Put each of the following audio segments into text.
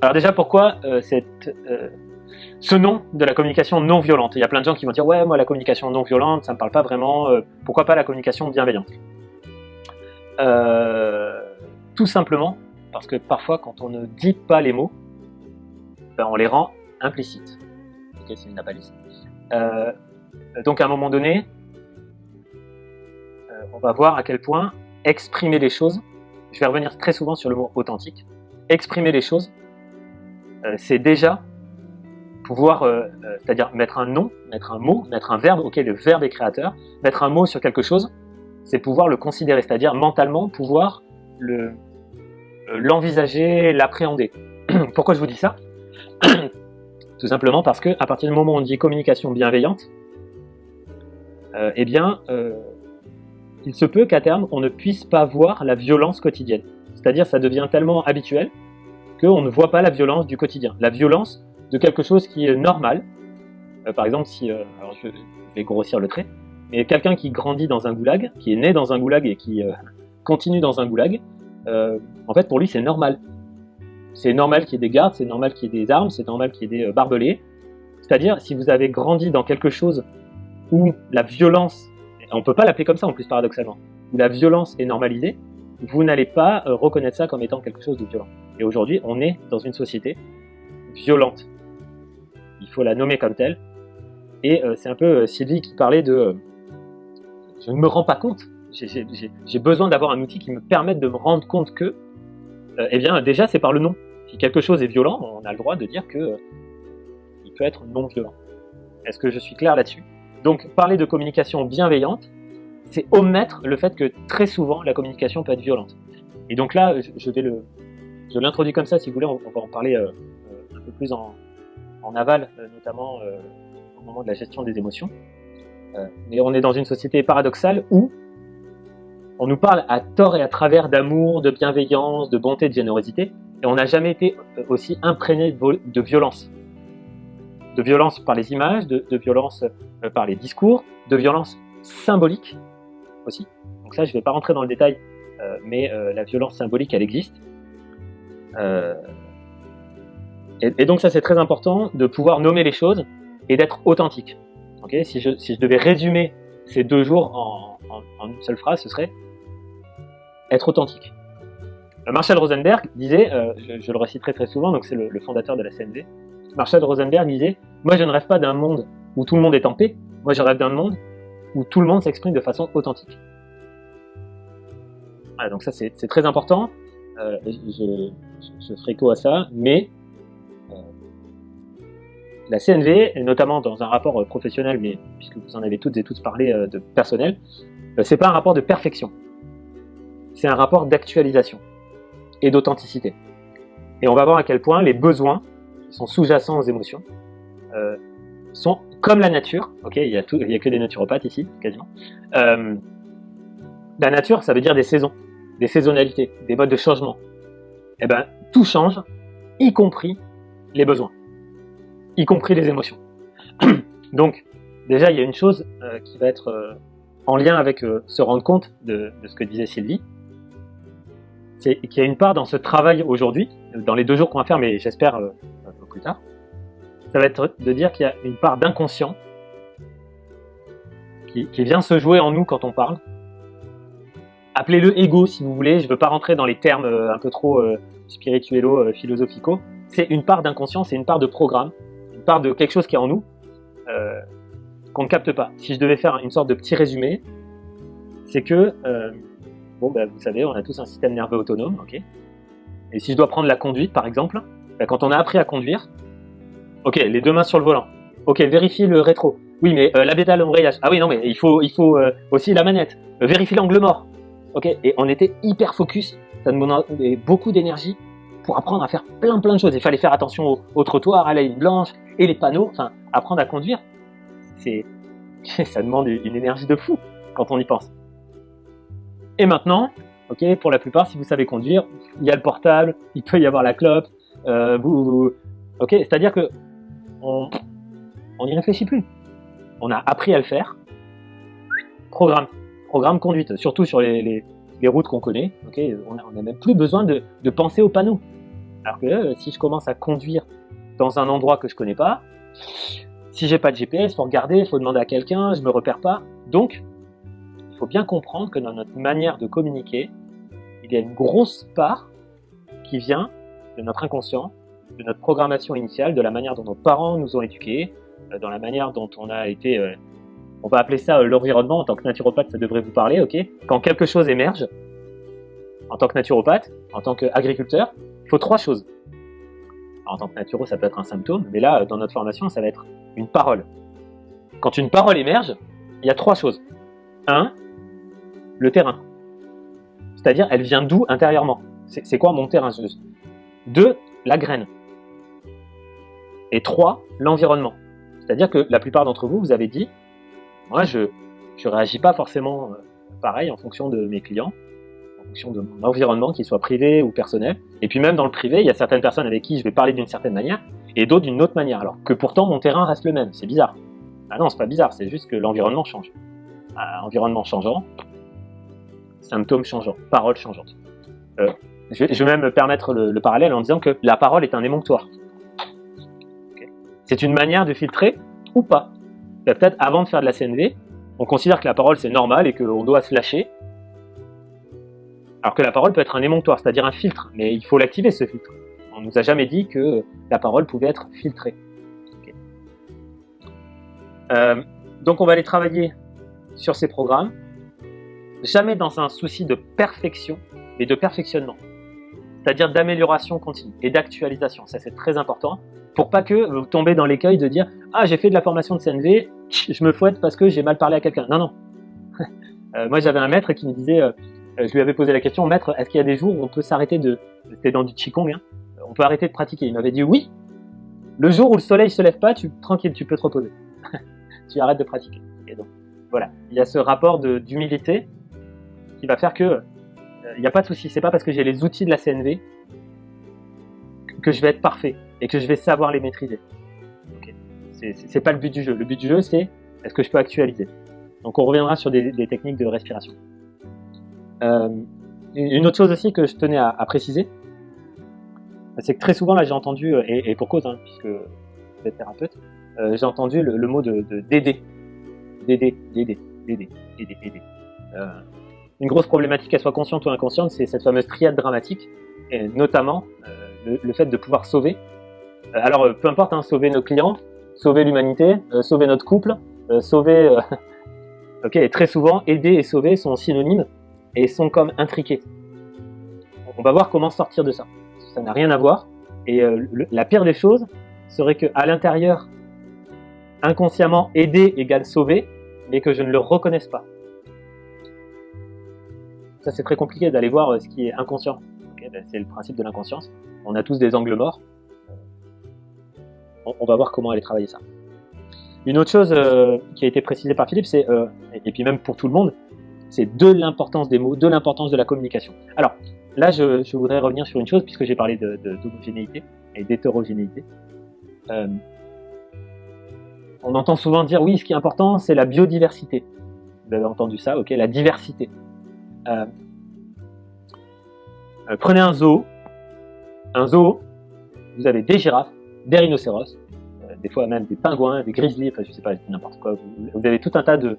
Alors déjà, pourquoi ce nom de la communication non violente? Il y a plein de gens qui vont dire « Ouais, moi, la communication non violente, ça ne me parle pas vraiment. Pourquoi pas la communication bienveillante ?» Tout simplement parce que parfois, quand on ne dit pas les mots, ben, on les rend implicites. Ok, c'est une appalice. Donc à un moment donné, on va voir à quel point exprimer les choses, je vais revenir très souvent sur le mot authentique, exprimer les choses, c'est déjà pouvoir, c'est-à-dire mettre un nom, mettre un mot, mettre un verbe, ok, le verbe est créateur, mettre un mot sur quelque chose, c'est pouvoir le considérer, c'est-à-dire mentalement pouvoir l'envisager, l'appréhender. Pourquoi je vous dis ça? Tout simplement parce que à partir du moment où on dit communication bienveillante, il se peut qu'à terme on ne puisse pas voir la violence quotidienne. C'est-à-dire ça devient tellement habituel qu'on ne voit pas la violence du quotidien. La violence de quelque chose qui est normal. Par exemple, si, alors je vais grossir le trait, mais quelqu'un qui grandit dans un goulag, qui est né dans un goulag et qui continue dans un goulag, en fait pour lui c'est normal. C'est normal qu'il y ait des gardes, c'est normal qu'il y ait des armes, c'est normal qu'il y ait des barbelés. C'est-à-dire, si vous avez grandi dans quelque chose où la violence, on ne peut pas l'appeler comme ça en plus paradoxalement, où la violence est normalisée, vous n'allez pas reconnaître ça comme étant quelque chose de violent. Et aujourd'hui, on est dans une société violente. Il faut la nommer comme telle. Et c'est un peu Sylvie qui parlait de je ne me rends pas compte, j'ai besoin d'avoir un outil qui me permette de me rendre compte que, eh bien déjà c'est par le nom. Si quelque chose est violent, on a le droit de dire que il peut être non violent. Est-ce que je suis clair là-dessus? Donc parler de communication bienveillante, c'est omettre le fait que très souvent la communication peut être violente. Et donc là, je l'introduis comme ça, si vous voulez, on va en parler un peu plus en aval, notamment au moment de la gestion des émotions. Mais on est dans une société paradoxale où on nous parle à tort et à travers d'amour, de bienveillance, de bonté, de générosité, et on n'a jamais été aussi imprégné de violence. De violence par les images, de violence par les discours, de violence symbolique aussi. Donc ça, je ne vais pas rentrer dans le détail, mais la violence symbolique, elle existe. Et donc ça, c'est très important de pouvoir nommer les choses et d'être authentique. Okay, si je devais résumer ces 2 jours en une seule phrase, ce serait être authentique. Marshall Rosenberg disait, je le reciterai très souvent, donc c'est le fondateur de la CNV, Marshall Rosenberg disait « Moi je ne rêve pas d'un monde où tout le monde est en paix, moi je rêve d'un monde où tout le monde s'exprime de façon authentique. » Voilà, donc ça c'est très important, je ferai écho à ça, mais la CNV, et notamment dans un rapport professionnel, mais puisque vous en avez toutes et tous parlé de personnel, c'est pas un rapport de perfection, c'est un rapport d'actualisation et d'authenticité. Et on va voir à quel point les besoins qui sont sous-jacents aux émotions sont comme la nature. Ok, il y a que des naturopathes ici, quasiment. La nature, ça veut dire des saisons, des saisonnalités, des modes de changement. Et ben, tout change, y compris les besoins, y compris les émotions. Donc, déjà, il y a une chose qui va être en lien avec se rendre compte de ce que disait Sylvie, c'est qu'il y a une part dans ce travail aujourd'hui, dans les 2 jours qu'on va faire, mais j'espère un peu plus tard, ça va être de dire qu'il y a une part d'inconscient qui vient se jouer en nous quand on parle. Appelez-le ego si vous voulez, je ne veux pas rentrer dans les termes un peu trop spirituello, philosophicaux. C'est une part d'inconscient, c'est une part de programme, une part de quelque chose qui est en nous qu'on ne capte pas. Si je devais faire une sorte de petit résumé, c'est que, vous savez, on a tous un système nerveux autonome, ok. Et si je dois prendre la conduite, par exemple, quand on a appris à conduire, ok, les 2 mains sur le volant, ok, vérifie le rétro, oui, mais la pédale embrayage, ah oui, non, mais il faut aussi la manette, vérifie l'angle mort, ok, et on était hyper focus, ça nous demandait beaucoup d'énergie pour apprendre à faire plein de choses. Il fallait faire attention au trottoir, à la ligne blanche, et les panneaux, enfin, apprendre à conduire, ça demande une énergie de fou quand on y pense. Et maintenant, ok, pour la plupart, si vous savez conduire, il y a le portable, il peut y avoir la clope, ok, c'est-à-dire que on n'y réfléchit plus. On a appris à le faire. Programme conduite, surtout sur les routes qu'on connaît. Ok, on n'a même plus besoin de penser aux panneaux. Alors que si je commence à conduire dans un endroit que je connais pas, si j'ai pas de GPS, il faut regarder, il faut demander à quelqu'un, je me repère pas. Donc, il faut bien comprendre que dans notre manière de communiquer, il y a une grosse part qui vient de notre inconscient, de notre programmation initiale, de la manière dont nos parents nous ont éduqués, dans la manière dont on a été... on va appeler ça l'environnement. En tant que naturopathe, ça devrait vous parler, ok? Quand quelque chose émerge, en tant que naturopathe, en tant qu'agriculteur, il faut 3 choses. Alors, en tant que naturo, ça peut être un symptôme, mais là, dans notre formation, ça va être une parole. Quand une parole émerge, il y a 3 choses. 1, le terrain. C'est-à-dire, elle vient d'où intérieurement? C'est quoi mon terrain? 2, la graine. Et 3, l'environnement. C'est-à-dire que la plupart d'entre vous, vous avez dit, moi, je réagis pas forcément pareil en fonction de mes clients, en fonction de mon environnement, qu'il soit privé ou personnel. Et puis même dans le privé, il y a certaines personnes avec qui je vais parler d'une certaine manière et d'autres d'une autre manière. Alors que pourtant, mon terrain reste le même. C'est bizarre. Ah non, c'est pas bizarre, c'est juste que l'environnement change. Environnement changeant, symptômes changeants, paroles changeantes. Je vais même me permettre le parallèle en disant que la parole est un émonctoire. Okay. C'est une manière de filtrer ou pas. Peut-être avant de faire de la CNV, on considère que la parole c'est normal et qu'on doit se lâcher, alors que la parole peut être un émonctoire, c'est-à-dire un filtre, mais il faut l'activer ce filtre. On nous a jamais dit que la parole pouvait être filtrée. Okay. Donc on va aller travailler sur ces programmes, jamais dans un souci de perfection, mais de perfectionnement. C'est-à-dire d'amélioration continue et d'actualisation. Ça, c'est très important pour pas que vous tombez dans l'écueil de dire « Ah, j'ai fait de la formation de CNV, je me fouette parce que j'ai mal parlé à quelqu'un. » Non, non. Moi, j'avais un maître qui me disait, je lui avais posé la question « Maître, est-ce qu'il y a des jours où on peut s'arrêter de... » C'était dans du Qigong, hein, on peut arrêter de pratiquer. Il m'avait dit « Oui, le jour où le soleil se lève pas, tranquille, tu peux te reposer. Tu arrêtes de pratiquer. » Et donc, voilà. Il y a ce rapport d'humilité qui va faire que il n'y a pas de souci, c'est pas parce que j'ai les outils de la CNV que je vais être parfait et que je vais savoir les maîtriser. Okay. C'est pas le but du jeu. Le but du jeu, c'est est-ce que je peux actualiser. Donc on reviendra sur des techniques de respiration. Une autre chose aussi que je tenais à préciser, c'est que très souvent, là j'ai entendu, et pour cause, hein, puisque vous êtes thérapeute, j'ai entendu le mot d'aider. D'aider. Une grosse problématique, qu'elle soit consciente ou inconsciente, c'est cette fameuse triade dramatique, et notamment le fait de pouvoir sauver. Alors, peu importe, hein, sauver nos clients, sauver l'humanité, sauver notre couple, sauver... ok, et très souvent, aider et sauver sont synonymes et sont comme intriqués. On va voir comment sortir de ça. Ça n'a rien à voir. Et la pire des choses serait qu'à l'intérieur, inconsciemment, aider égale sauver, mais que je ne le reconnaisse pas. Ça, c'est très compliqué d'aller voir ce qui est inconscient. Okay, ben, c'est le principe de l'inconscience. On a tous des angles morts. On va voir comment aller travailler ça. Une autre chose qui a été précisée par Philippe, c'est, et puis même pour tout le monde, c'est de l'importance des mots, de l'importance de la communication. Alors, là, je voudrais revenir sur une chose, puisque j'ai parlé d'homogénéité et d'hétérogénéité. On entend souvent dire, oui, ce qui est important, c'est la biodiversité. Vous avez entendu ça, ok, la diversité. Prenez un zoo, vous avez des girafes, des rhinocéros, des fois même des pingouins, des grizzlies, enfin je sais pas, n'importe quoi. Vous avez tout un tas de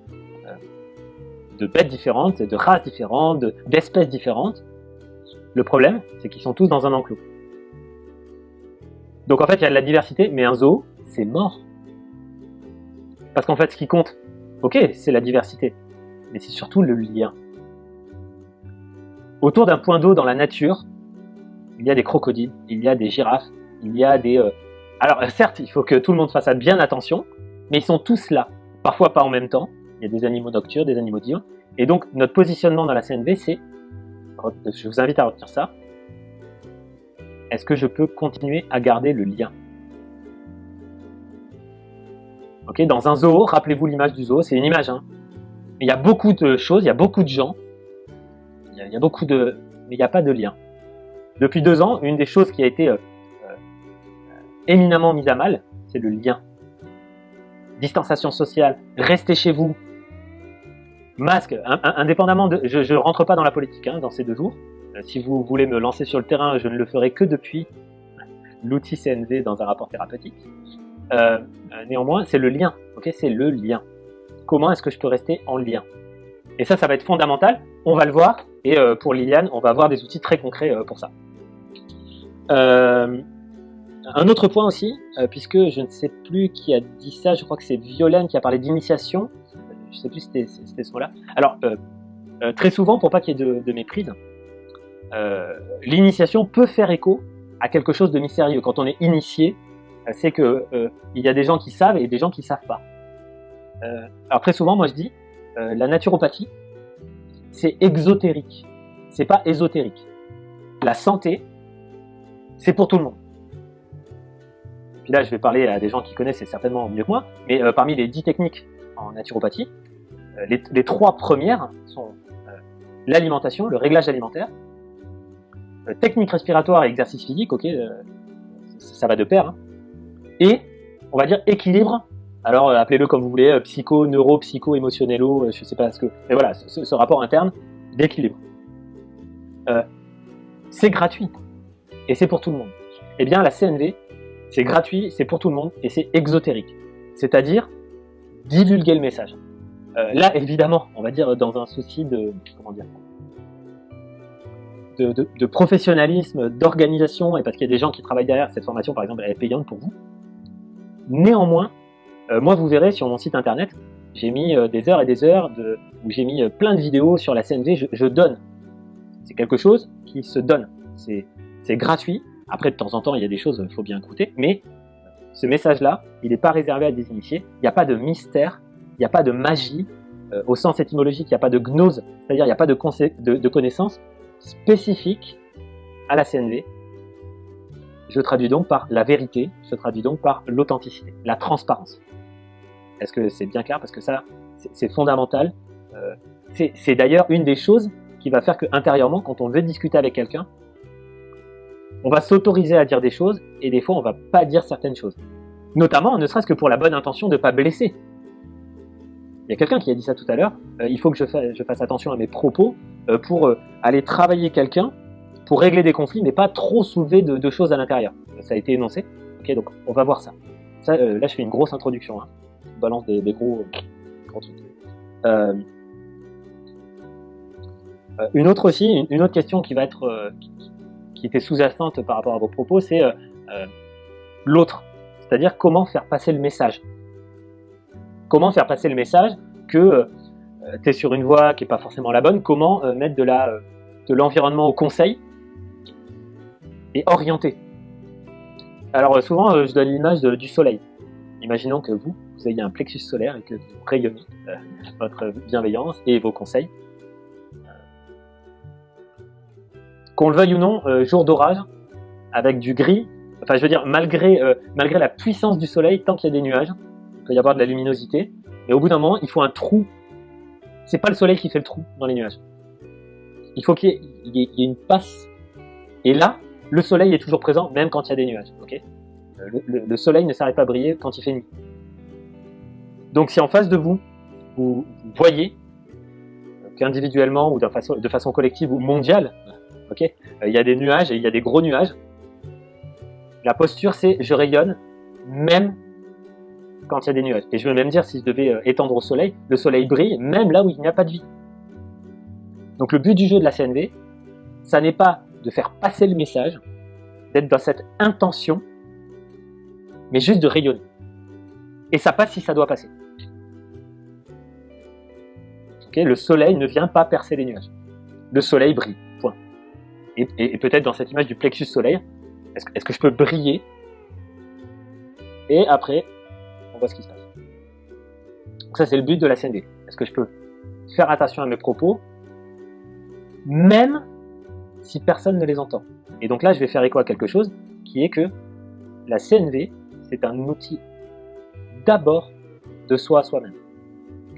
bêtes différentes, de races différentes, d'espèces différentes. Le problème, c'est qu'ils sont tous dans un enclos. Donc en fait, il y a de la diversité, mais un zoo, c'est mort. Parce qu'en fait, ce qui compte, ok, c'est la diversité, mais c'est surtout le lien. Autour d'un point d'eau dans la nature, il y a des crocodiles, il y a des girafes, il y a des... Alors certes, il faut que tout le monde fasse bien attention, mais ils sont tous là. Parfois pas en même temps. Il y a des animaux nocturnes, des animaux diurnes. Et donc notre positionnement dans la CNV, c'est... Je vous invite à retenir ça. Est-ce que je peux continuer à garder le lien? Ok, dans un zoo, rappelez-vous l'image du zoo, c'est une image. Hein. Il y a beaucoup de choses, il y a beaucoup de gens. Il y a beaucoup de... Mais il n'y a pas de lien. Depuis 2 ans, une des choses qui a été éminemment mise à mal, c'est le lien. Distanciation sociale, restez chez vous, masque, indépendamment de... Je ne rentre pas dans la politique hein, dans ces 2 jours. Si vous voulez me lancer sur le terrain, je ne le ferai que depuis l'outil CNV dans un rapport thérapeutique. Néanmoins, c'est le lien. Okay, c'est le lien. Comment est-ce que je peux rester en lien? Et ça va être fondamental. On va le voir. Et pour Liliane, on va avoir des outils très concrets pour ça. Un autre point aussi, puisque je ne sais plus qui a dit ça, je crois que c'est Violaine qui a parlé d'initiation. Je ne sais plus si c'était ce mot-là. Alors, très souvent, pour pas qu'il y ait de méprise, l'initiation peut faire écho à quelque chose de mystérieux. Quand on est initié, c'est que il y a des gens qui savent et des gens qui savent pas. Alors très souvent, moi je dis, la naturopathie, c'est exotérique, c'est pas ésotérique. La santé, c'est pour tout le monde. Puis là, je vais parler à des gens qui connaissent certainement mieux que moi, mais parmi les 10 techniques en naturopathie, les 3 premières sont l'alimentation, le réglage alimentaire, technique respiratoire et exercice physique, ok, ça va de pair, hein. Et on va dire équilibre, alors appelez-le comme vous voulez, psycho, neuro, psycho, émotionnello, je sais pas ce que, mais voilà, ce rapport interne d'équilibre. C'est gratuit et c'est pour tout le monde. Eh bien la CNV, c'est gratuit, c'est pour tout le monde et c'est exotérique, c'est-à-dire divulguer le message. Là évidemment, on va dire dans un souci de, comment dire, de professionnalisme, d'organisation, et parce qu'il y a des gens qui travaillent derrière, cette formation par exemple elle est payante pour vous. Néanmoins, moi vous verrez sur mon site internet, j'ai mis des heures et des heures, où j'ai mis plein de vidéos sur la CNV, je donne. C'est quelque chose qui se donne, c'est gratuit. Après de temps en temps il y a des choses, il faut bien écouter, mais ce message-là, il n'est pas réservé à des initiés, il n'y a pas de mystère, il n'y a pas de magie, au sens étymologique, il n'y a pas de gnose, c'est-à-dire il n'y a pas de connaissances spécifiques à la CNV. Je traduis donc par la vérité, je traduis donc par l'authenticité, la transparence. Est-ce que c'est bien clair? Parce que ça, c'est fondamental. C'est d'ailleurs une des choses qui va faire qu'intérieurement, quand on veut discuter avec quelqu'un, on va s'autoriser à dire des choses et des fois, on ne va pas dire certaines choses. Notamment, ne serait-ce que pour la bonne intention de ne pas blesser. Il y a quelqu'un qui a dit ça tout à l'heure, il faut que je fasse attention à mes propos pour aller travailler quelqu'un, pour régler des conflits, mais pas trop soulever de choses à l'intérieur. Ça a été énoncé. Ok, donc on va voir ça. Là, je fais une grosse introduction. Hein. Je balance des gros trucs. Une autre question qui va être qui était sous-jacente par rapport à vos propos, c'est l'autre. C'est-à-dire comment faire passer le message. Comment faire passer le message que tu es sur une voie qui n'est pas forcément la bonne. Comment mettre de l'environnement au conseil et orienter. Alors souvent, je donne l'image du soleil. Imaginons que vous ayez un plexus solaire et que vous rayonnez votre bienveillance et vos conseils. Qu'on le veuille ou non, jour d'orage, avec du gris, enfin je veux dire, malgré la puissance du soleil, tant qu'il y a des nuages, il peut y avoir de la luminosité, mais au bout d'un moment, il faut un trou. C'est pas le soleil qui fait le trou dans les nuages. Il faut qu'il y ait une passe. Et là, le soleil est toujours présent, même quand il y a des nuages. Okay, le soleil ne s'arrête pas de briller quand il fait nuit. Donc si en face de vous, vous voyez qu'individuellement ou de façon collective ou mondiale, okay, il y a des nuages et il y a des gros nuages, la posture c'est je rayonne même quand il y a des nuages. Et je veux même dire, si je devais étendre au soleil, le soleil brille même là où il n'y a pas de vie. Donc le but du jeu de la CNV, ça n'est pas de faire passer le message, d'être dans cette intention, mais juste de rayonner. Et ça passe si ça doit passer. Okay, le soleil ne vient pas percer les nuages. Le soleil brille, point. Et peut-être dans cette image du plexus solaire, est-ce que je peux briller? Et après, on voit ce qui se passe. Donc ça, c'est le but de la CNV. Est-ce que je peux faire attention à mes propos, même si personne ne les entend? Et donc là, je vais faire écho à quelque chose qui est que la CNV, c'est un outil d'abord de soi à soi-même.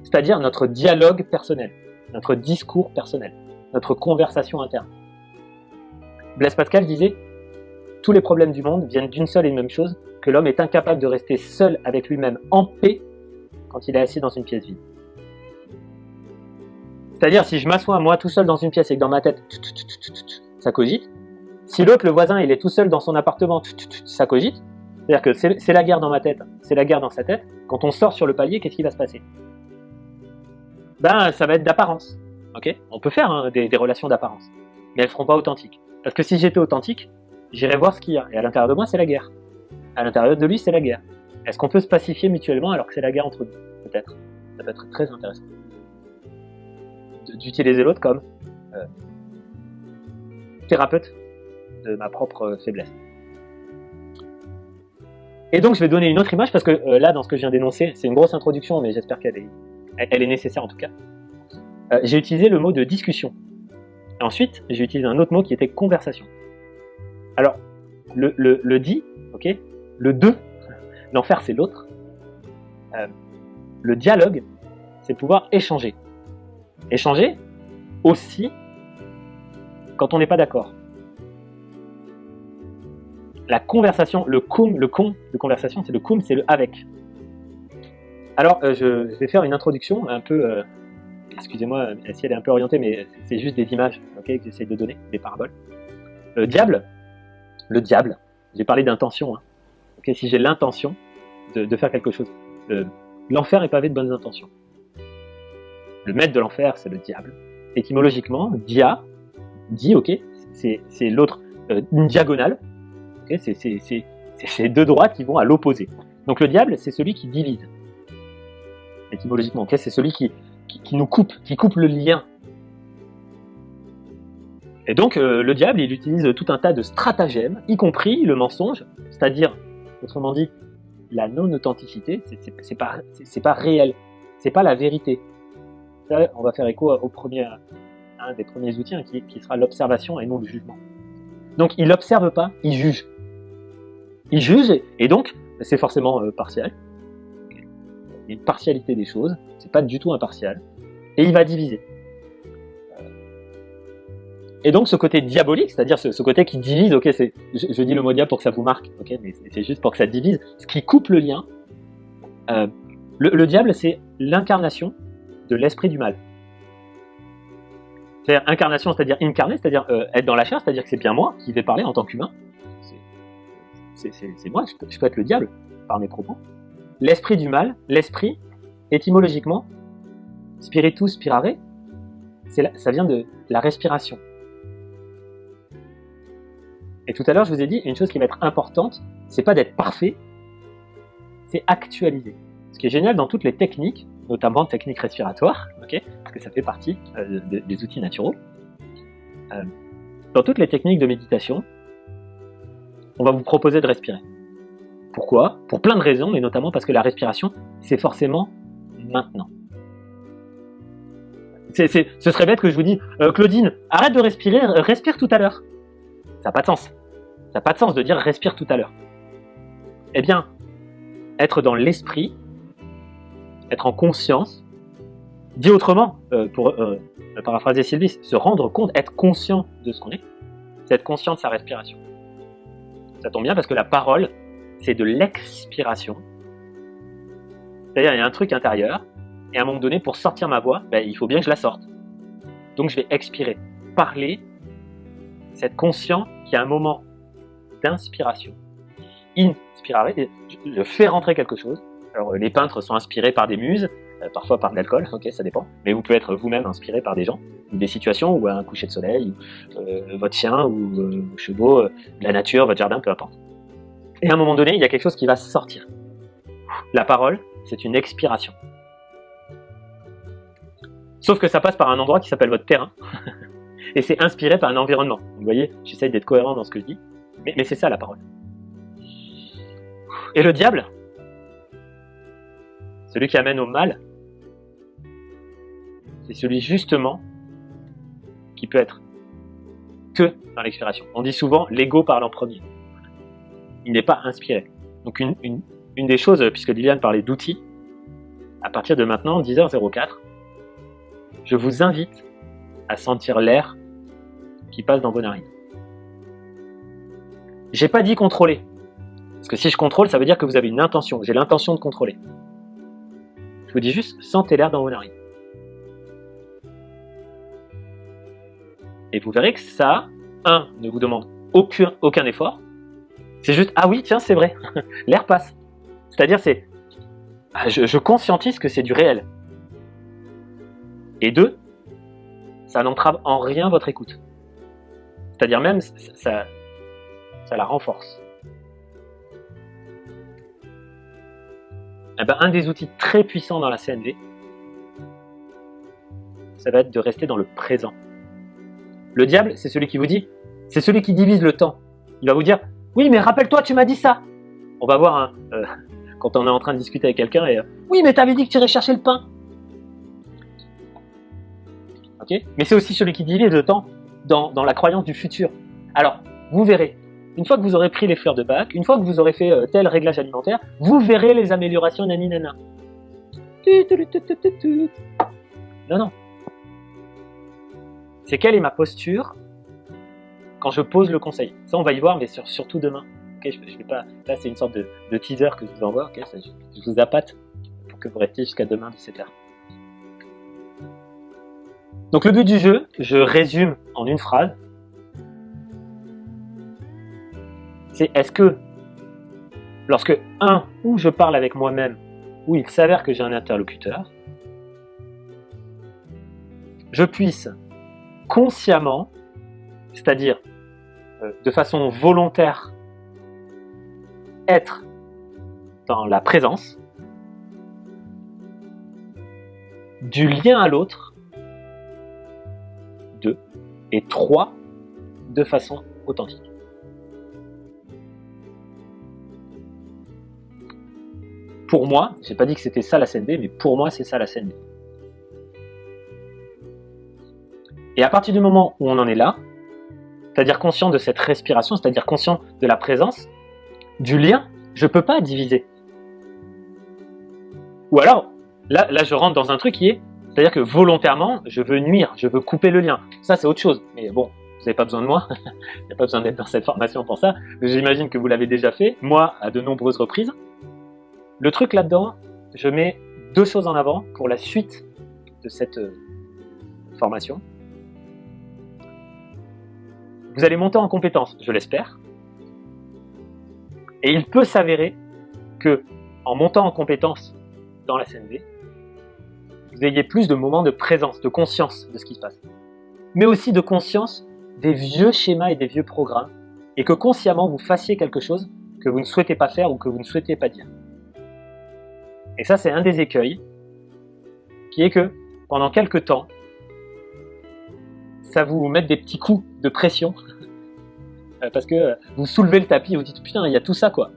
C'est-à-dire notre dialogue personnel, notre discours personnel, notre conversation interne. Blaise Pascal disait « Tous les problèmes du monde viennent d'une seule et même chose, que l'homme est incapable de rester seul avec lui-même en paix quand il est assis dans une pièce vide. » C'est-à-dire, si je m'assois moi tout seul dans une pièce et que dans ma tête, ça cogite, Si l'autre, le voisin, il est tout seul dans son appartement, ça cogite. C'est-à-dire que c'est la guerre dans ma tête, c'est la guerre dans sa tête. Quand on sort sur le palier, qu'est-ce qui va se passer? Ben, ça va être d'apparence. Okay, on peut faire hein, des relations d'apparence, mais elles ne seront pas authentiques. Parce que si j'étais authentique, j'irais voir ce qu'il y a. Et à l'intérieur de moi, c'est la guerre. À l'intérieur de lui, c'est la guerre. Est-ce qu'on peut se pacifier mutuellement alors que c'est la guerre entre nous? Peut-être. Ça peut être très intéressant. D'utiliser l'autre comme thérapeute de ma propre faiblesse. Et donc, je vais donner une autre image parce que là, dans ce que je viens d'énoncer, c'est une grosse introduction, mais j'espère qu'elle est nécessaire en tout cas. J'ai utilisé le mot de discussion. Et ensuite, j'ai utilisé un autre mot qui était conversation. Alors, le dit, ok, le deux, l'enfer c'est l'autre. Le dialogue, c'est pouvoir échanger. Échanger aussi quand on n'est pas d'accord. La conversation, le cum de conversation, c'est le cum, c'est le avec. Alors, je vais faire une introduction un peu, excusez-moi si elle est un peu orientée, mais c'est juste des images okay, que j'essaie de donner, des paraboles. Le diable, j'ai parlé d'intention. Hein. Okay, si j'ai l'intention de faire quelque chose, l'enfer est pavé de bonnes intentions. Le maître de l'enfer, c'est le diable. Étymologiquement, dit, ok, c'est l'autre, une diagonale. Okay, c'est deux droites qui vont à l'opposé. Donc le diable, c'est celui qui divise. Étymologiquement, okay, c'est celui qui nous coupe, qui coupe le lien. Et donc le diable, il utilise tout un tas de stratagèmes, y compris le mensonge, c'est-à-dire, autrement dit, la non-authenticité, c'est pas réel, c'est pas la vérité. Ça, on va faire écho un des premiers outils hein, qui sera l'observation et non le jugement. Donc il n'observe pas, il juge. Il juge et donc c'est forcément partiel. Il y a une partialité des choses, c'est pas du tout impartial. Et il va diviser. Et donc ce côté diabolique, c'est-à-dire ce côté qui divise, ok, je dis le mot diable pour que ça vous marque, ok, mais c'est juste pour que ça divise, ce qui coupe le lien. Le diable, c'est l'incarnation de l'esprit du mal. C'est-à-dire incarnation, c'est-à-dire incarné, c'est-à-dire être dans la chair, c'est-à-dire que c'est bien moi qui vais parler en tant qu'humain. C'est moi, je peux être le diable par mes propos. L'esprit du mal, l'esprit, étymologiquement, spiritus spirare, ça vient de la respiration. Et tout à l'heure, je vous ai dit, une chose qui va être importante, c'est pas d'être parfait, c'est actualiser. Ce qui est génial dans toutes les techniques, notamment techniques respiratoires, okay, parce que ça fait partie des outils naturels. Dans toutes les techniques de méditation, on va vous proposer de respirer. Pourquoi? Pour plein de raisons, mais notamment parce que la respiration, c'est forcément maintenant. Ce serait bête que je vous dise Claudine, arrête de respirer, respire tout à l'heure. Ça n'a pas de sens. Ça n'a pas de sens de dire respire tout à l'heure. Eh bien, être dans l'esprit, être en conscience, dit autrement, pour paraphraser Sylvie, se rendre compte, être conscient de ce qu'on est, c'est être conscient de sa respiration. Ça tombe bien parce que la parole, c'est de l'expiration. C'est-à-dire, il y a un truc intérieur, et à un moment donné, pour sortir ma voix, il faut bien que je la sorte. Donc je vais expirer. Parler, c'est être conscient qu'il y a un moment d'inspiration. Inspirare, je fais rentrer quelque chose. Alors les peintres sont inspirés par des muses, parfois par de l'alcool, ok, ça dépend. Mais vous pouvez être vous-même inspiré par des gens, ou des situations, ou un coucher de soleil, ou votre chien, ou vos chevaux, la nature, votre jardin, peu importe. Et à un moment donné, il y a quelque chose qui va sortir. La parole, c'est une expiration. Sauf que ça passe par un endroit qui s'appelle votre terrain, et c'est inspiré par un environnement. Vous voyez, j'essaye d'être cohérent dans ce que je dis, mais c'est ça la parole. Et le diable, celui qui amène au mal, c'est celui justement qui peut être que dans l'expiration. On dit souvent l'ego parle en premier. Il n'est pas inspiré. Donc une des choses, puisque Liliane parlait d'outils, à partir de maintenant, 10h04, je vous invite à sentir l'air qui passe dans vos narines. J'ai pas dit contrôler, parce que si je contrôle, ça veut dire que vous avez une intention. J'ai l'intention de contrôler. Je vous dis juste, sentez l'air dans vos narines. Et vous verrez que ça, ne vous demande aucun effort. C'est juste, ah oui, tiens, c'est vrai, l'air passe. C'est-à-dire, je conscientise que c'est du réel. Et 2, ça n'entrave en rien votre écoute. C'est-à-dire même, ça la renforce. Eh ben, un des outils très puissants dans la CNV, ça va être de rester dans le présent. Le diable, c'est celui qui vous dit, c'est celui qui divise le temps. Il va vous dire, oui, mais rappelle-toi, tu m'as dit ça. On va voir, quand on est en train de discuter avec quelqu'un, et oui, mais t'avais dit que tu irais chercher le pain. Okay, mais c'est aussi celui qui divise le temps dans la croyance du futur. Alors, vous verrez, une fois que vous aurez pris les fleurs de Pâques, une fois que vous aurez fait tel réglage alimentaire, vous verrez les améliorations nani nana. Non. C'est quelle est ma posture quand je pose le conseil. Ça, on va y voir, mais surtout demain. Okay, je vais pas. Là, c'est une sorte de teaser que je vous envoie. Okay, ça, je vous appâte pour que vous restiez jusqu'à demain 17h. Donc, le but du jeu, je résume en une phrase. C'est est-ce que, lorsque ou je parle avec moi-même, ou il s'avère que j'ai un interlocuteur, je puisse consciemment, c'est-à-dire de façon volontaire, être dans la présence du lien à l'autre, 2, et 3, de façon authentique. Pour moi, j'ai pas dit que c'était ça la CNV, mais pour moi, c'est ça la CNV. Et à partir du moment où on en est là, c'est-à-dire conscient de cette respiration, c'est-à-dire conscient de la présence, du lien, je peux pas diviser. Ou alors, là je rentre dans un truc qui est, c'est-à-dire que volontairement, je veux nuire, je veux couper le lien. Ça, c'est autre chose. Mais bon, vous n'avez pas besoin de moi, il n'y a pas besoin d'être dans cette formation pour ça. J'imagine que vous l'avez déjà fait, moi, à de nombreuses reprises. Le truc là-dedans, je mets 2 choses en avant pour la suite de cette formation. Vous allez monter en compétence, je l'espère. Et il peut s'avérer que, en montant en compétence dans la CNV, vous ayez plus de moments de présence, de conscience de ce qui se passe. Mais aussi de conscience des vieux schémas et des vieux programmes. Et que consciemment, vous fassiez quelque chose que vous ne souhaitez pas faire ou que vous ne souhaitez pas dire. Et ça, c'est un des écueils, qui est que, pendant quelques temps, ça vous met des petits coups de pression, parce que vous soulevez le tapis et vous dites « Putain, il y a tout ça, quoi.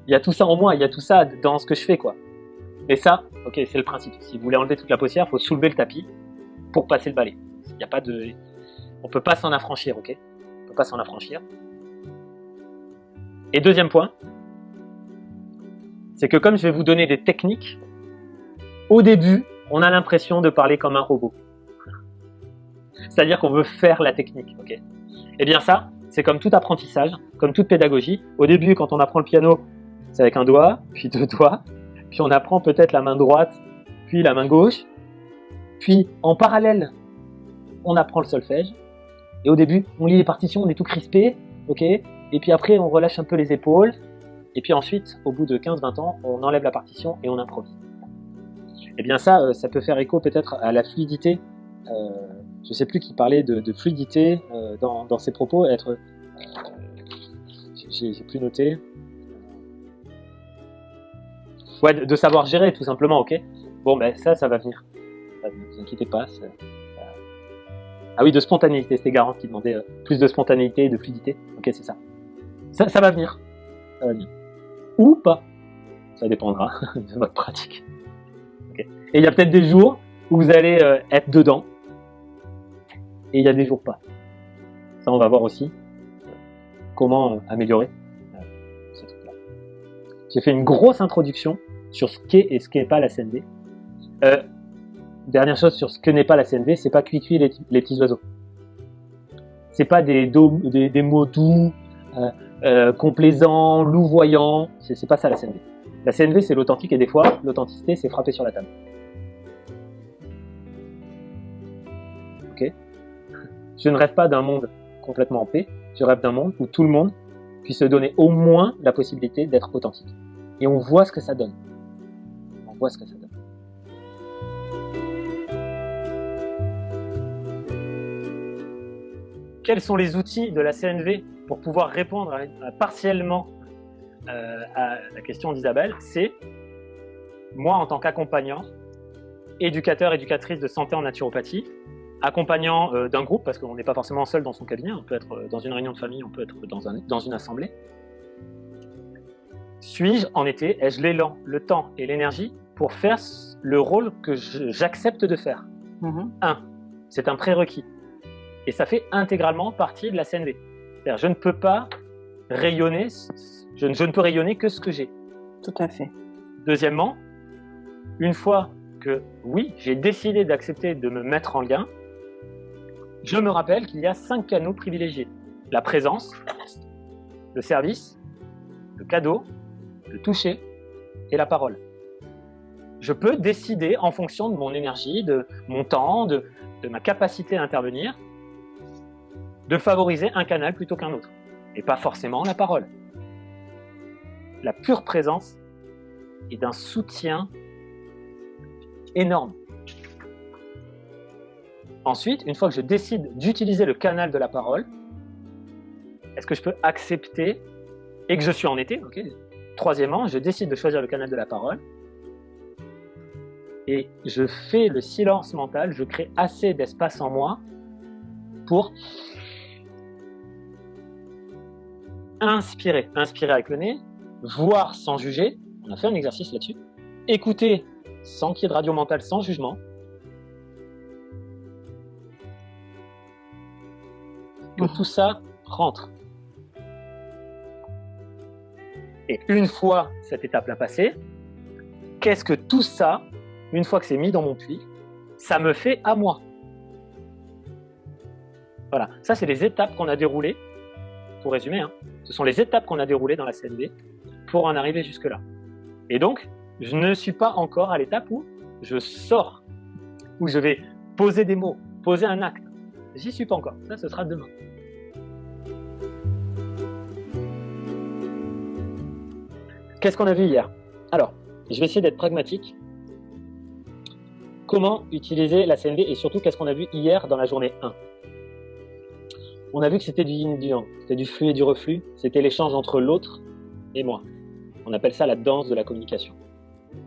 Il y a tout ça en moi, il y a tout ça dans ce que je fais, quoi. » Et ça, ok, c'est le principe. Si vous voulez enlever toute la poussière, il faut soulever le tapis pour passer le balai. Il y a pas de... On ne peut pas s'en affranchir, ok? On ne peut pas s'en affranchir. Et deuxième point, c'est que comme je vais vous donner des techniques, au début, on a l'impression de parler comme un robot. C'est-à-dire qu'on veut faire la technique, ok? Eh bien ça, c'est comme tout apprentissage, comme toute pédagogie. Au début, quand on apprend le piano, c'est avec un doigt, puis 2 doigts, puis on apprend peut-être la main droite, puis la main gauche, puis en parallèle, on apprend le solfège, et au début, on lit les partitions, on est tout crispé, ok? Et puis après, on relâche un peu les épaules, et puis ensuite, au bout de 15-20 ans, on enlève la partition et on improvise. Eh bien ça peut faire écho peut-être à la fluidité. Je ne sais plus qui parlait de fluidité dans ses propos. J'ai plus noté. Ouais, de savoir gérer tout simplement, ok. Bon, ben ça va venir. Ne vous inquiétez pas. Ah oui, de spontanéité. C'était Garant qui demandait plus de spontanéité et de fluidité. Ok, c'est ça. Ça va venir. Ça va venir. Ou pas. Ça dépendra de votre pratique. Okay. Et il y a peut-être des jours où vous allez être dedans. Et il y a des jours pas. Ça, on va voir aussi comment améliorer ce truc-là. J'ai fait une grosse introduction sur ce qu'est et ce qu'est pas la CNV. Dernière chose sur ce que n'est pas la CNV, c'est pas cuicui les petits oiseaux. C'est pas des mots doux, complaisants, louvoyants. C'est pas ça la CNV. La CNV, c'est l'authentique et des fois, l'authenticité, c'est frapper sur la table. Ok ? Je ne rêve pas d'un monde complètement en paix, je rêve d'un monde où tout le monde puisse se donner au moins la possibilité d'être authentique. Et on voit ce que ça donne. On voit ce que ça donne. Quels sont les outils de la CNV pour pouvoir répondre partiellement à la question d'Isabelle? C'est moi en tant qu'accompagnant, éducateur, éducatrice de santé en naturopathie, accompagnant d'un groupe, parce qu'on n'est pas forcément seul dans son cabinet, on peut être dans une réunion de famille, on peut être dans une assemblée. Suis-je en été, ai-je l'élan, le temps et l'énergie pour faire le rôle que j'accepte de faire? C'est un prérequis. Et ça fait intégralement partie de la CNV. C'est-à-dire, je ne peux pas rayonner, je ne peux rayonner que ce que j'ai. Tout à fait. Deuxièmement, une fois que, oui, j'ai décidé d'accepter de me mettre en lien, je me rappelle qu'il y a 5 canaux privilégiés. La présence, le service, le cadeau, le toucher et la parole. Je peux décider en fonction de mon énergie, de mon temps, de ma capacité à intervenir, de favoriser un canal plutôt qu'un autre. Et pas forcément la parole. La pure présence est d'un soutien énorme. Ensuite, une fois que je décide d'utiliser le canal de la parole, est-ce que je peux accepter, et que je suis en été, okay. Troisièmement, je décide de choisir le canal de la parole, et je fais le silence mental, je crée assez d'espace en moi pour inspirer avec le nez, voir sans juger, on a fait un exercice là-dessus, écouter sans qu'il y ait de radio mentale, sans jugement, que tout ça rentre. Et une fois cette étape-là passée, qu'est-ce que tout ça, une fois que c'est mis dans mon puits, ça me fait à moi? Voilà, ça c'est les étapes qu'on a déroulées, pour résumer, hein. Ce sont les étapes qu'on a déroulées dans la CNV pour en arriver jusque-là. Et donc, je ne suis pas encore à l'étape où je sors, où je vais poser des mots, poser un acte. J'y suis pas encore, ça ce sera demain. Qu'est-ce qu'on a vu hier? Alors, je vais essayer d'être pragmatique. Comment utiliser la CNV et surtout, qu'est-ce qu'on a vu hier dans la journée 1? On a vu que c'était du yin et du yang, c'était du flux et du reflux, c'était l'échange entre l'autre et moi. On appelle ça la danse de la communication,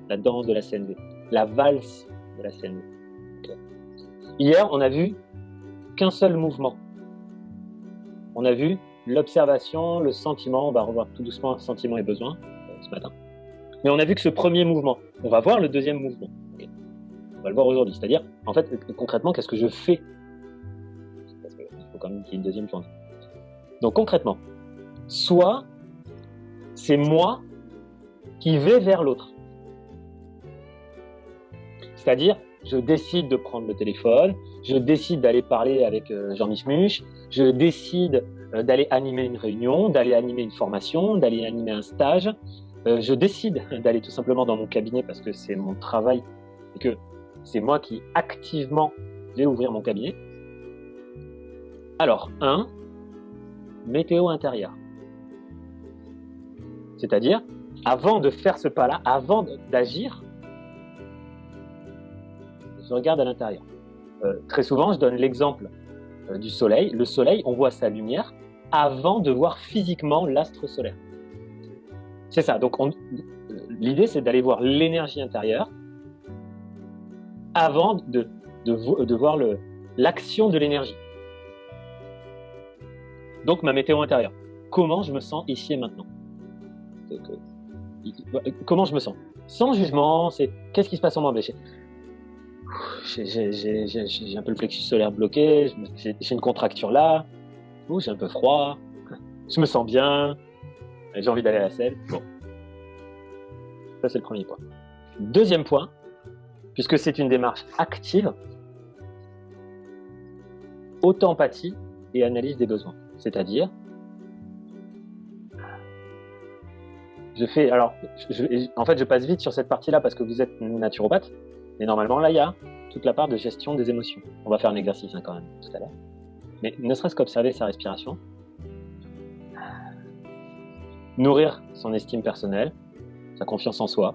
la danse de la CNV, la valse de la CNV. Okay. Hier, on a vu qu'un seul mouvement. On a vu l'observation, le sentiment, on va revoir tout doucement sentiment et besoin ce matin. Mais on a vu que ce premier mouvement, on va voir le deuxième mouvement. Okay. On va le voir aujourd'hui, c'est-à-dire, en fait, concrètement, qu'est-ce que je fais? Quand même qu'il y ait une deuxième journée. Donc concrètement, soit c'est moi qui vais vers l'autre. C'est-à-dire, je décide de prendre le téléphone, je décide d'aller parler avec Jean Michmuche, je décide d'aller animer une réunion, d'aller animer une formation, d'aller animer un stage, je décide d'aller tout simplement dans mon cabinet parce que c'est mon travail et que c'est moi qui activement vais ouvrir mon cabinet. Alors, 1, météo intérieure. C'est-à-dire, avant de faire ce pas-là, avant d'agir, je regarde à l'intérieur. Très souvent, je donne l'exemple du soleil. Le soleil, on voit sa lumière avant de voir physiquement l'astre solaire. C'est ça. Donc, l'idée, c'est d'aller voir l'énergie intérieure avant de voir l'action de l'énergie. Donc, ma météo intérieure. Comment je me sens ici et maintenant? Comment je me sens? Sans jugement, c'est qu'est-ce qui se passe en moi? J'ai un peu le plexus solaire bloqué, j'ai une contracture là, j'ai un peu froid, je me sens bien, j'ai envie d'aller à la selle. Bon. Ça, c'est le premier point. Deuxième point, puisque c'est une démarche active, auto-empathie et analyse des besoins. C'est-à-dire, en fait, je passe vite sur cette partie-là parce que vous êtes naturopathe, mais normalement, là, il y a toute la part de gestion des émotions. On va faire un exercice quand même tout à l'heure. Mais ne serait-ce qu'observer sa respiration, nourrir son estime personnelle, sa confiance en soi,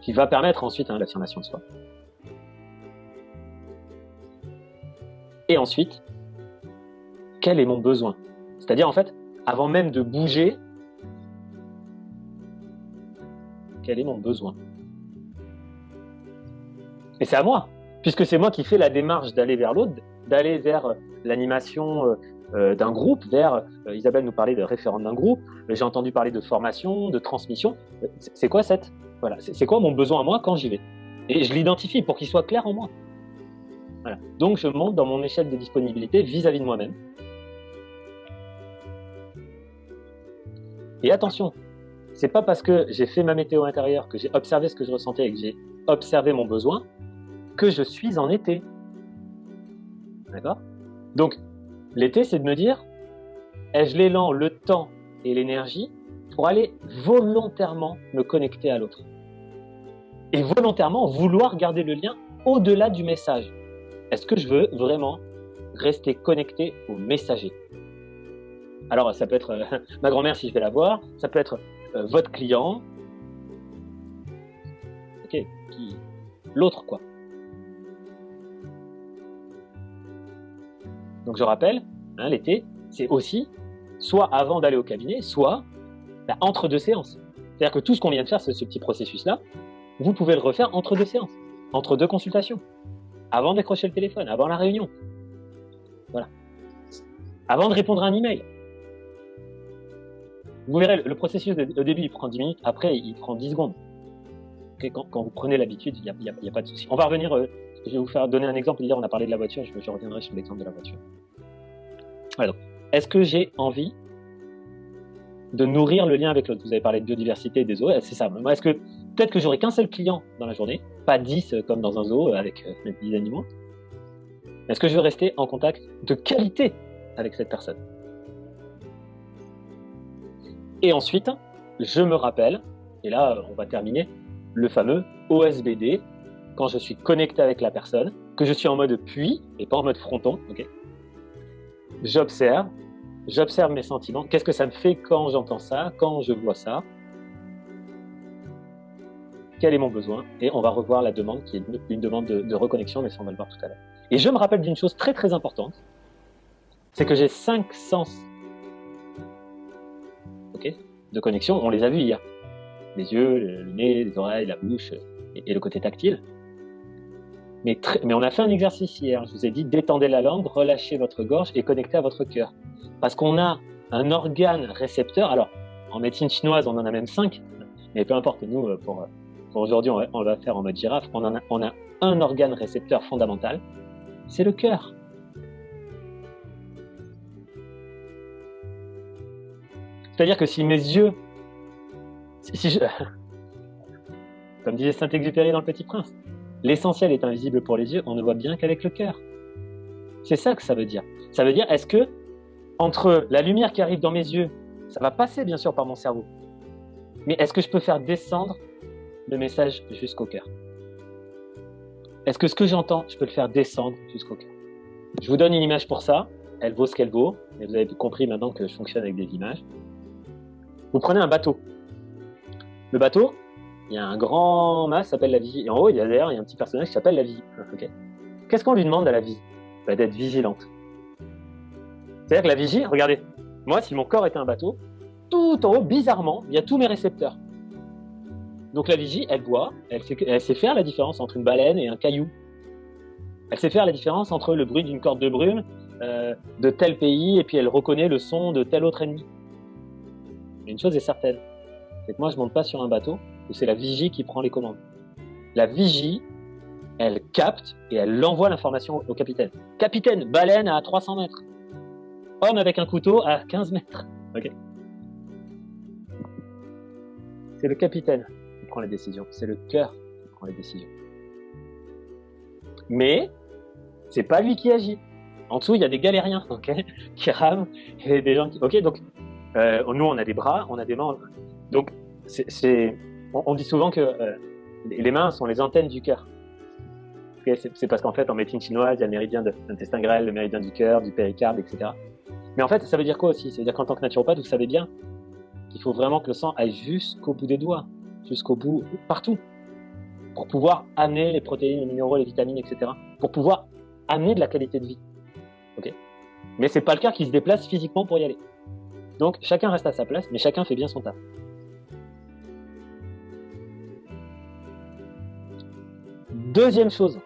qui va permettre ensuite l'affirmation de soi. Et ensuite, quel est mon besoin? C'est-à-dire, en fait, avant même de bouger, quel est mon besoin? Et c'est à moi, puisque c'est moi qui fais la démarche d'aller vers l'autre, d'aller vers l'animation d'un groupe, Isabelle nous parlait de référente d'un groupe, j'ai entendu parler de formation, de transmission. C'est quoi c'est quoi mon besoin à moi quand j'y vais? Et je l'identifie pour qu'il soit clair en moi. Voilà. Donc je monte dans mon échelle de disponibilité vis-à-vis de moi-même. Et attention, c'est pas parce que j'ai fait ma météo intérieure, que j'ai observé ce que je ressentais et que j'ai observé mon besoin, que je suis en été. D'accord? Donc, l'été, c'est de me dire, ai-je l'élan, le temps et l'énergie pour aller volontairement me connecter à l'autre? Et volontairement vouloir garder le lien au-delà du message. Est-ce que je veux vraiment rester connecté au messager? Alors, ça peut être ma grand-mère si je vais la voir, ça peut être votre client, ok, l'autre quoi. Donc je rappelle, l'été, c'est aussi soit avant d'aller au cabinet, soit entre deux séances. C'est-à-dire que tout ce qu'on vient de faire, ce petit processus-là, vous pouvez le refaire entre deux séances, entre deux consultations, avant de décrocher le téléphone, avant la réunion. Voilà. Avant de répondre à un email. Vous verrez, le processus au début, il prend 10 minutes, après, il prend 10 secondes. Okay, quand vous prenez l'habitude, il n'y a pas de souci. On va revenir, je vais vous faire donner un exemple. Hier, on a parlé de la voiture, je reviendrai sur l'exemple de la voiture. Alors, est-ce que j'ai envie de nourrir le lien avec l'autre? Vous avez parlé de biodiversité et des zoos, c'est ça. Moi, est-ce que peut-être que j'aurai qu'un seul client dans la journée, pas 10 comme dans un zoo avec 10 animaux? Est-ce que je veux rester en contact de qualité avec cette personne? Et ensuite, je me rappelle, et là, on va terminer, le fameux OSBD, quand je suis connecté avec la personne, que je suis en mode puits et pas en mode fronton, ok? J'observe mes sentiments, qu'est-ce que ça me fait quand j'entends ça, quand je vois ça, quel est mon besoin, et on va revoir la demande qui est une demande de reconnexion, mais ça on va le voir tout à l'heure. Et je me rappelle d'une chose très très importante, c'est que j'ai 5 sens de connexion, on les a vus hier. Les yeux, le nez, les oreilles, la bouche et le côté tactile. Mais on a fait un exercice hier, je vous ai dit détendez la langue, relâchez votre gorge et connectez à votre cœur. Parce qu'on a un organe récepteur, alors en médecine chinoise on en a même 5, mais peu importe, nous pour aujourd'hui on va faire en mode girafe, on a un organe récepteur fondamental, c'est le cœur. C'est-à-dire que si mes yeux, comme disait Saint-Exupéry dans Le Petit Prince, l'essentiel est invisible pour les yeux, on ne voit bien qu'avec le cœur. C'est ça que ça veut dire. Ça veut dire, est-ce que, entre la lumière qui arrive dans mes yeux, ça va passer bien sûr par mon cerveau, mais est-ce que je peux faire descendre le message jusqu'au cœur? Est-ce que ce que j'entends, je peux le faire descendre jusqu'au cœur? Je vous donne une image pour ça, elle vaut ce qu'elle vaut, mais vous avez compris maintenant que je fonctionne avec des images. Vous prenez un bateau. Le bateau, il y a un grand mât qui s'appelle la vigie. Et en haut, derrière, il y a un petit personnage qui s'appelle la vigie. Okay. Qu'est-ce qu'on lui demande à la vigie? D'être vigilante. C'est-à-dire que la vigie, regardez, moi, si mon corps était un bateau, tout en haut, bizarrement, il y a tous mes récepteurs. Donc la vigie, elle voit, elle sait faire la différence entre une baleine et un caillou. Elle sait faire la différence entre le bruit d'une corde de brume de tel pays, et puis elle reconnaît le son de tel autre ennemi. Mais une chose est certaine, c'est que moi, je ne monte pas sur un bateau où c'est la vigie qui prend les commandes. La vigie, elle capte et elle envoie l'information au capitaine. Capitaine, baleine à 300 mètres. Homme avec un couteau à 15 mètres. Okay. C'est le capitaine qui prend les décisions. C'est le cœur qui prend les décisions. Mais, c'est pas lui qui agit. En dessous, il y a des galériens, okay, qui rament, et des gens qui... Ok, donc, nous, on a des bras, on a des mains. Donc, on dit souvent que les mains sont les antennes du cœur. Okay, c'est parce qu'en fait, en médecine chinoise, il y a le méridien de l'intestin grêle, le méridien du cœur, du péricarde, etc. Mais en fait, ça veut dire quoi aussi? Ça veut dire qu'en tant que naturopathe, vous savez bien qu'il faut vraiment que le sang aille jusqu'au bout des doigts, jusqu'au bout, partout, pour pouvoir amener les protéines, les minéraux, les vitamines, etc., pour pouvoir amener de la qualité de vie. Okay, mais c'est pas le cœur qui se déplace physiquement pour y aller. Donc chacun reste à sa place, mais chacun fait bien son taf. Deuxième chose,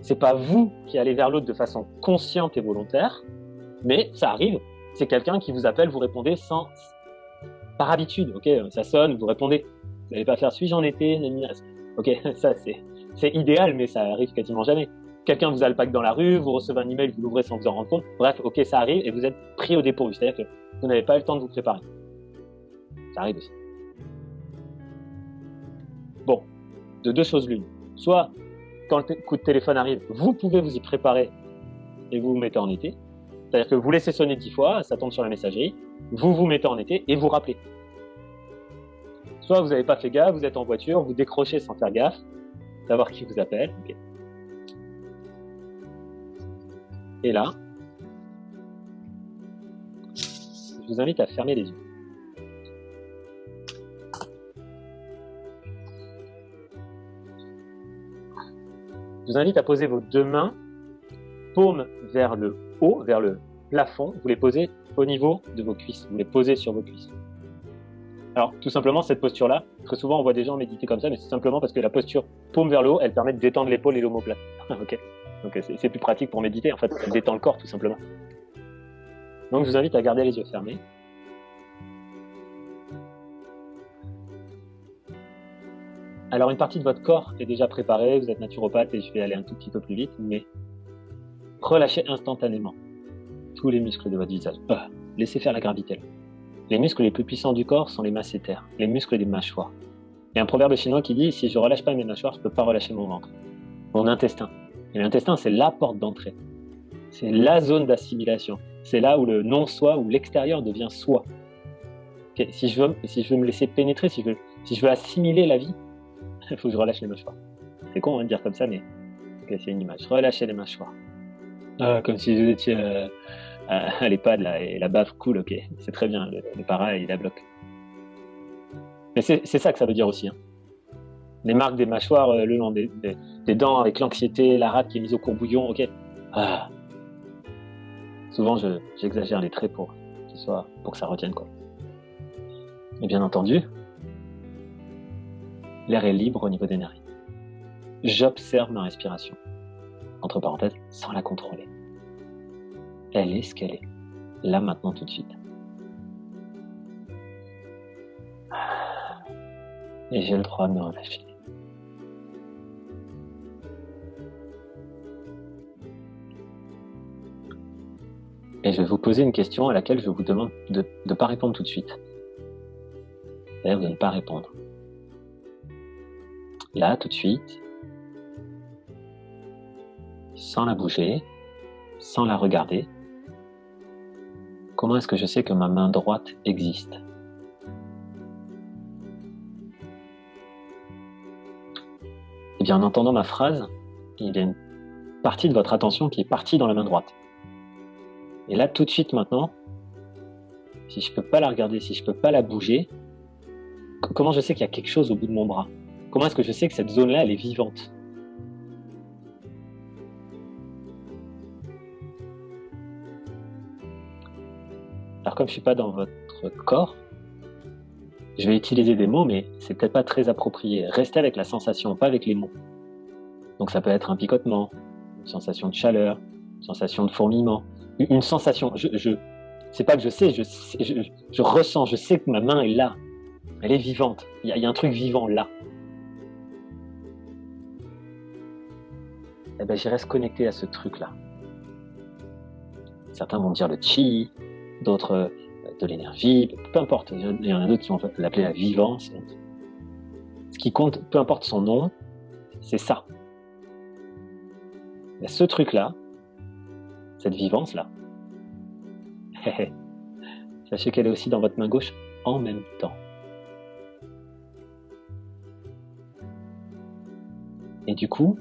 c'est pas vous qui allez vers l'autre de façon consciente et volontaire, mais ça arrive, c'est quelqu'un qui vous appelle, vous répondez par habitude, ok, ça sonne, vous répondez, vous n'allez pas faire suis-je en été, ok, ça c'est idéal, mais ça arrive quasiment jamais. Quelqu'un vous alpague dans la rue, vous recevez un email, vous l'ouvrez sans vous en rendre compte, bref, ok, ça arrive et vous êtes pris au dépourvu, c'est-à-dire que vous n'avez pas eu le temps de vous préparer. Ça arrive aussi. Bon, de deux choses l'une. Soit, quand le coup de téléphone arrive, vous pouvez vous y préparer et vous vous mettez en été. C'est-à-dire que vous laissez sonner 10 fois, ça tombe sur la messagerie, vous vous mettez en été et vous rappelez. Soit vous n'avez pas fait gaffe, vous êtes en voiture, vous décrochez sans faire gaffe, savoir qui vous appelle. Okay. Et là, je vous invite à fermer les yeux. Je vous invite à poser vos deux mains, paumes vers le haut, vers le plafond. Vous les posez au niveau de vos cuisses. Vous les posez sur vos cuisses. Alors, tout simplement, cette posture-là, très souvent, on voit des gens méditer comme ça, mais c'est simplement parce que la posture paume vers le haut, elle permet de détendre l'épaule et l'omoplate. Ok. Donc, c'est plus pratique pour méditer. En fait, elle détend le corps, tout simplement. Donc, je vous invite à garder les yeux fermés. Alors, une partie de votre corps est déjà préparée, vous êtes naturopathe et je vais aller un tout petit peu plus vite, mais relâchez instantanément tous les muscles de votre visage. Laissez faire la gravité. Les muscles les plus puissants du corps sont les masséters, les muscles des mâchoires. Il y a un proverbe chinois qui dit « Si je relâche pas mes mâchoires, je ne peux pas relâcher mon ventre. » Mon intestin. Et l'intestin, c'est la porte d'entrée. C'est la zone d'assimilation. C'est là où le non-soi, où l'extérieur devient soi. Okay. Si je veux me laisser pénétrer, si je veux assimiler la vie, il faut que je relâche les mâchoires. C'est con de dire comme ça, mais okay, c'est une image. Relâchez les mâchoires. Comme si vous étiez à l'EHPAD là, et la bave coule, ok. C'est très bien, le para il la bloque. Mais c'est ça que ça veut dire aussi. Hein. Les marques des mâchoires le long des dents avec l'anxiété, la rate qui est mise au courbouillon, ok. Souvent j'exagère les traits pour que ça retienne quoi. Et bien entendu, l'air est libre au niveau des narines. J'observe ma respiration. Entre parenthèses, sans la contrôler. Elle est ce qu'elle est. Là, maintenant, tout de suite. Et j'ai le droit de me relâcher. Et je vais vous poser une question à laquelle je vous demande de ne pas répondre tout de suite. D'ailleurs, vous n'allez pas répondre. Là, tout de suite, sans la bouger, sans la regarder, comment est-ce que je sais que ma main droite existe? Eh bien, en entendant ma phrase, il y a une partie de votre attention qui est partie dans la main droite. Et là, tout de suite maintenant, si je peux pas la regarder, si je peux pas la bouger, comment je sais qu'il y a quelque chose au bout de mon bras? Comment est-ce que je sais que cette zone-là, elle est vivante? Alors comme je suis pas dans votre corps, je vais utiliser des mots, mais c'est peut-être pas très approprié. Restez avec la sensation, pas avec les mots. Donc ça peut être un picotement, une sensation de chaleur, une sensation de fourmillement, une sensation. C'est pas que je sais, je ressens, je sais que ma main est là, elle est vivante. Il y a un truc vivant là. Eh ben, j'y reste connecté à ce truc-là. Certains vont dire le chi, d'autres de l'énergie, peu importe. Il y en a d'autres qui vont l'appeler la vivance. Ce qui compte, peu importe son nom, c'est ça. Il y a ce truc-là, cette vivance-là. Sachez qu'elle est aussi dans votre main gauche en même temps. Et du coup,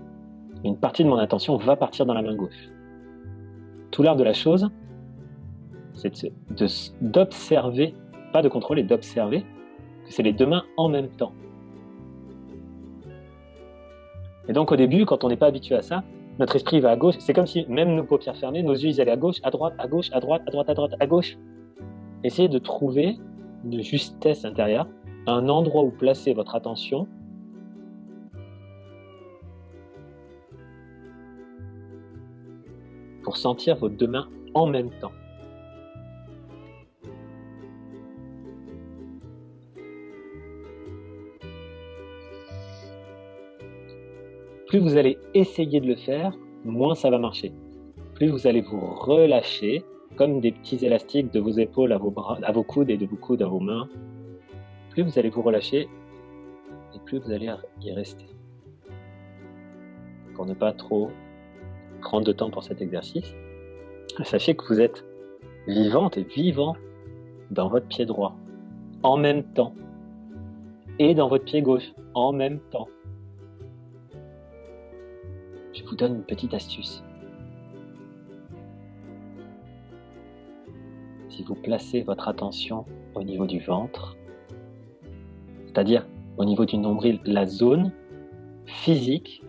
une partie de mon attention va partir dans la main gauche. Tout l'art de la chose, c'est d'observer pas de contrôle et d'observer que c'est les deux mains en même temps. Et donc au début, quand on n'est pas habitué à ça, notre esprit va à gauche. C'est comme si, même nos paupières fermées, nos yeux ils allaient à gauche, à droite, à gauche, à droite, à droite, à droite, à gauche. Essayez de trouver une justesse intérieure, un endroit où placer votre attention pour sentir vos deux mains en même temps. Plus vous allez essayer de le faire, moins ça va marcher. Plus vous allez vous relâcher, comme des petits élastiques de vos épaules à vos bras, à vos coudes et de vos coudes à vos mains. Plus vous allez vous relâcher, et plus vous allez y rester. Pour ne pas trop prendre de temps pour cet exercice, sachez que vous êtes vivante et vivant dans votre pied droit, en même temps, et dans votre pied gauche, en même temps. Je vous donne une petite astuce. Si vous placez votre attention au niveau du ventre, c'est-à-dire au niveau du nombril, la zone physique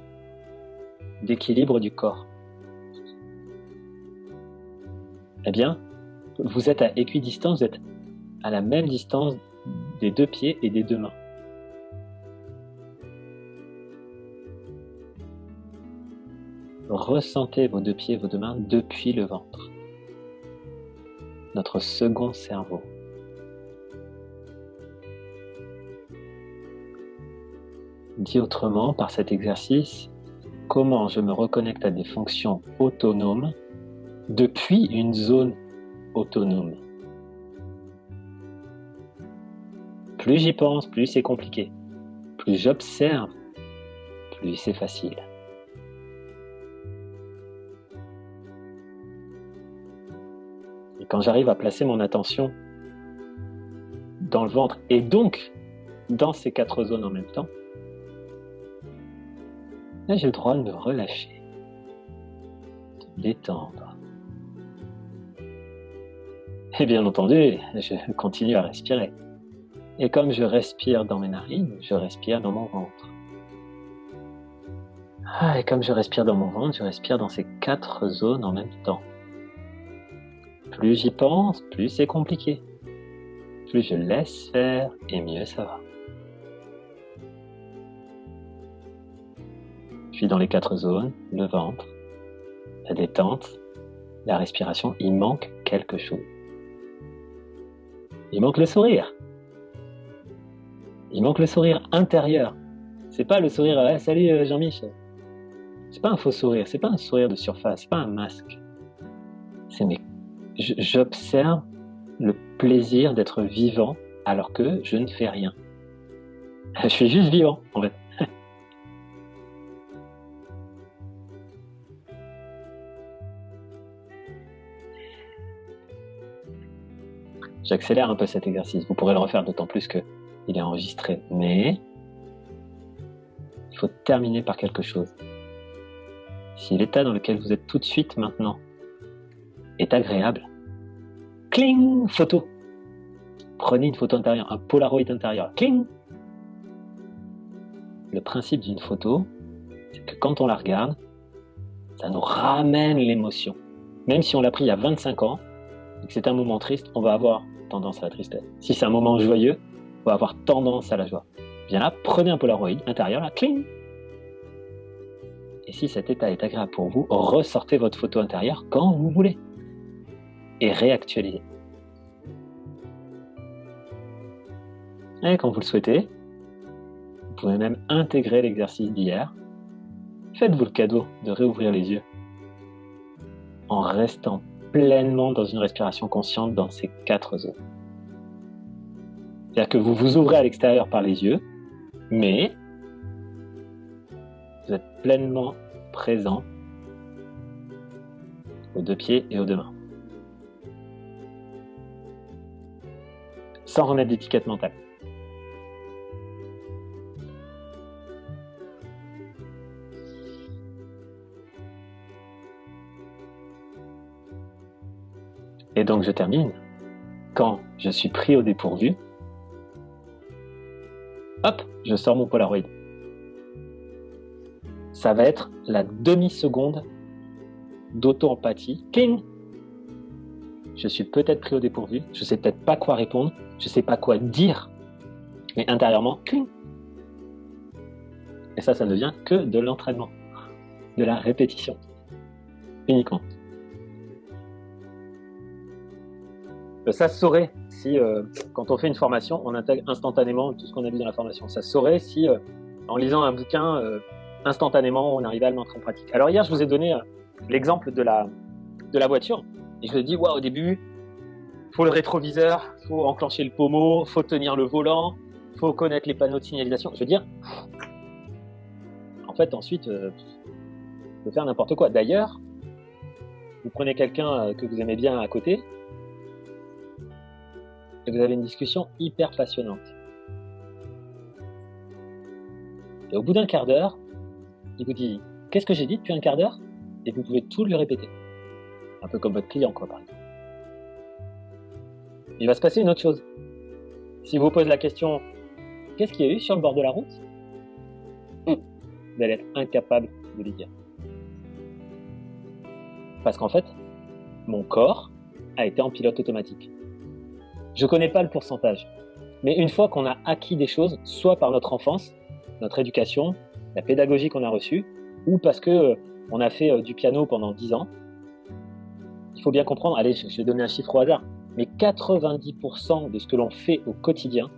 d'équilibre du corps, eh bien, vous êtes à équidistance, vous êtes à la même distance des deux pieds et des deux mains. Ressentez vos deux pieds et vos deux mains depuis le ventre, notre second cerveau. Dit autrement, par cet exercice, comment je me reconnecte à des fonctions autonomes depuis une zone autonome. Plus j'y pense, plus c'est compliqué. Plus j'observe, plus c'est facile. Et quand j'arrive à placer mon attention dans le ventre et donc dans ces quatre zones en même temps, là j'ai le droit de me relâcher, de me détendre. Et bien entendu, je continue à respirer. Et comme je respire dans mes narines, je respire dans mon ventre. Et comme je respire dans mon ventre, je respire dans ces quatre zones en même temps. Plus j'y pense, plus c'est compliqué. Plus je laisse faire, et mieux ça va. Je suis dans les quatre zones, le ventre, la détente, la respiration. Il manque quelque chose. Il manque le sourire. Il manque le sourire intérieur. C'est pas le sourire salut Jean-Michel. C'est pas un faux sourire, c'est pas un sourire de surface, c'est pas un masque. C'est j'observe le plaisir d'être vivant alors que je ne fais rien. Je suis juste vivant en fait. J'accélère un peu cet exercice. Vous pourrez le refaire d'autant plus qu'il est enregistré. Mais il faut terminer par quelque chose. Si l'état dans lequel vous êtes tout de suite maintenant est agréable, cling, photo. Prenez une photo intérieure, un Polaroid intérieur, cling. Le principe d'une photo, c'est que quand on la regarde, ça nous ramène l'émotion. Même si on l'a pris il y a 25 ans, et que c'est un moment triste, on va avoir tendance à la tristesse. Si c'est un moment joyeux, on va avoir tendance à la joie. Bien là, prenez un Polaroid intérieur, là, cling. Et si cet état est agréable pour vous, ressortez votre photo intérieure quand vous voulez. Et réactualisez. Et quand vous le souhaitez, vous pouvez même intégrer l'exercice d'hier. Faites-vous le cadeau de réouvrir les yeux en restant pleinement dans une respiration consciente dans ces quatre zones. C'est-à-dire que vous vous ouvrez à l'extérieur par les yeux, mais vous êtes pleinement présent aux deux pieds et aux deux mains. Sans remettre d'étiquette mentale. Et donc je termine quand je suis pris au dépourvu, hop, je sors mon Polaroid. Ça va être la demi-seconde d'auto-empathie. Cling! Je suis peut-être pris au dépourvu, je sais peut-être pas quoi répondre, je sais pas quoi dire, mais intérieurement, cling! Et ça ne devient que de l'entraînement, de la répétition, uniquement. Ça se saurait si, quand on fait une formation, on intègre instantanément tout ce qu'on a vu dans la formation. Ça se saurait si, en lisant un bouquin, instantanément, on arrivait à le mettre en pratique. Alors hier, je vous ai donné l'exemple de la voiture. Et je vous ai dit, au début, il faut le rétroviseur, il faut enclencher le pommeau, il faut tenir le volant, il faut connaître les panneaux de signalisation. Je veux dire, en fait, ensuite, on peut faire n'importe quoi. D'ailleurs, vous prenez quelqu'un que vous aimez bien à côté, et vous avez une discussion hyper passionnante. Et au bout d'un quart d'heure, il vous dit « Qu'est-ce que j'ai dit depuis un quart d'heure ?» Et vous pouvez tout lui répéter. Un peu comme votre client, quoi, par exemple. Il va se passer une autre chose. Si vous pose la question « Qu'est-ce qu'il y a eu sur le bord de la route ?» Vous allez être incapable de lui dire. Parce qu'en fait, mon corps a été en pilote automatique. Je ne connais pas le pourcentage, mais une fois qu'on a acquis des choses, soit par notre enfance, notre éducation, la pédagogie qu'on a reçue, ou parce qu'on a fait du piano pendant 10 ans, il faut bien comprendre, allez, je vais donner un chiffre au hasard, mais 90% de ce que l'on fait au quotidien,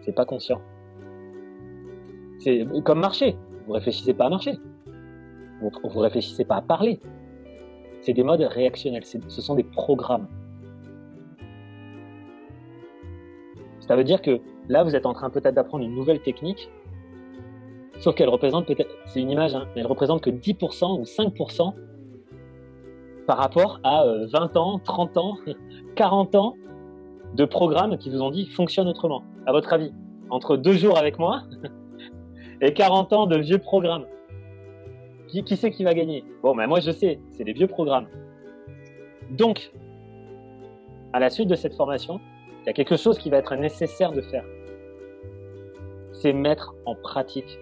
c'est pas conscient. C'est comme marcher, vous réfléchissez pas à marcher, vous réfléchissez pas à parler. C'est des modes réactionnels, ce sont des programmes. Ça veut dire que là, vous êtes en train peut-être d'apprendre une nouvelle technique, sauf qu'elle représente peut-être, c'est une image, mais elle représente que 10% ou 5% par rapport à 20 ans, 30 ans, 40 ans de programmes qui vous ont dit fonctionne autrement. À votre avis, entre 2 jours avec moi et 40 ans de vieux programmes, qui c'est qui va gagner? Bon, moi je sais, c'est les vieux programmes. Donc, à la suite de cette formation, il y a quelque chose qui va être nécessaire de faire. C'est mettre en pratique